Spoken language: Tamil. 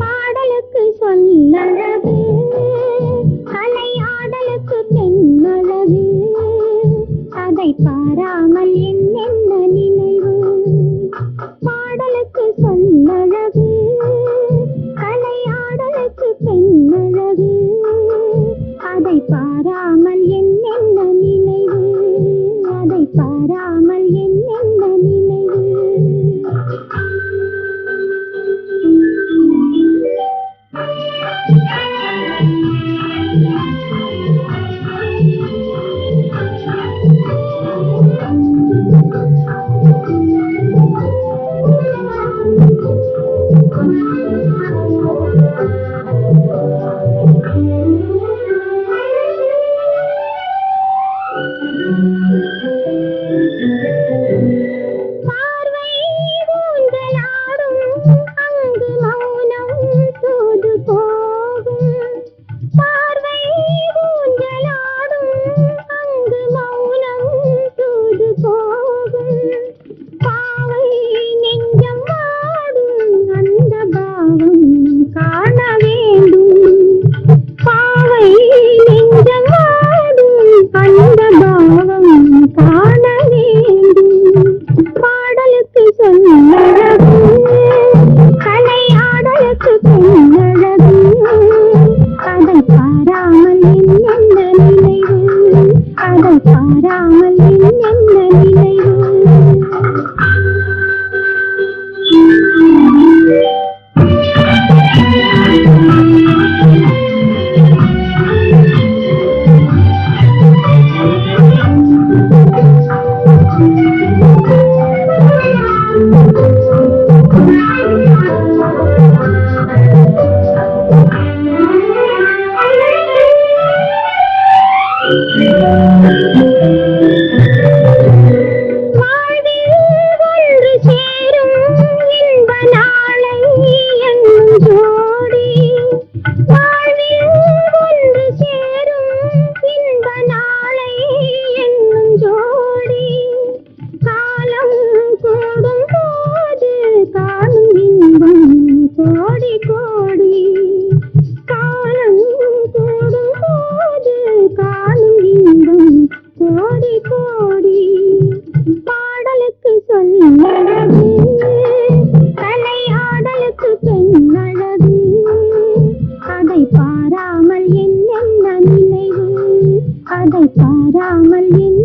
பாடலுக்கு சொல்லழகு, கலையாடலுக்கு பெண்ணழகு, அதை பாராமல் என்னென்ன நினைவு. பாடலுக்கு சொல்லழகு, கலையாடலுக்கு பெண்ணழகு, அதை பாராமல் என்னென்ன நினைவு, அதை பாராமல் என்னென்ன நினைவு. பார்வை ஊஞ்சலாடும், அங்கு மௌனம் தூது போகும். பார்வை ஊஞ்சலாடும், அங்கு மௌனம் தூது போகும். பாவை நெஞ்சம் ஆடும், அந்த பாவம் காண வேண்டும். பாவை நெஞ்சம் ஆடும், அந்த பாவம் காண வேண்டும். பாடலுக்கு சொல்லழகு, கலையாடலுக்கு பெண்ணழகு, அதை பாராமல் என்னென்ன நினைவு, அதை பாராமல் என்னென்ன நினைவு. வாழ்வில் ஒன்று சேரும் இன்ப நாளை எண்ணும் ஜோடி. வாழ்வில் ஒன்று சேரும் இன்ப நாளை எண்ணும் ஜோடி. காலம் கூடும் போது காணும் இன்பம் கோடி கோடி. காலம் கூடும் போது காணும் இன்பம் கோடி கோடி. பாடலுக்கு சொல்லழகு, கலையாடலுக்கு பெண்ணழகு, அதை பாராமல் என்னென்ன நினைவு, அதை பாராமல் என்ன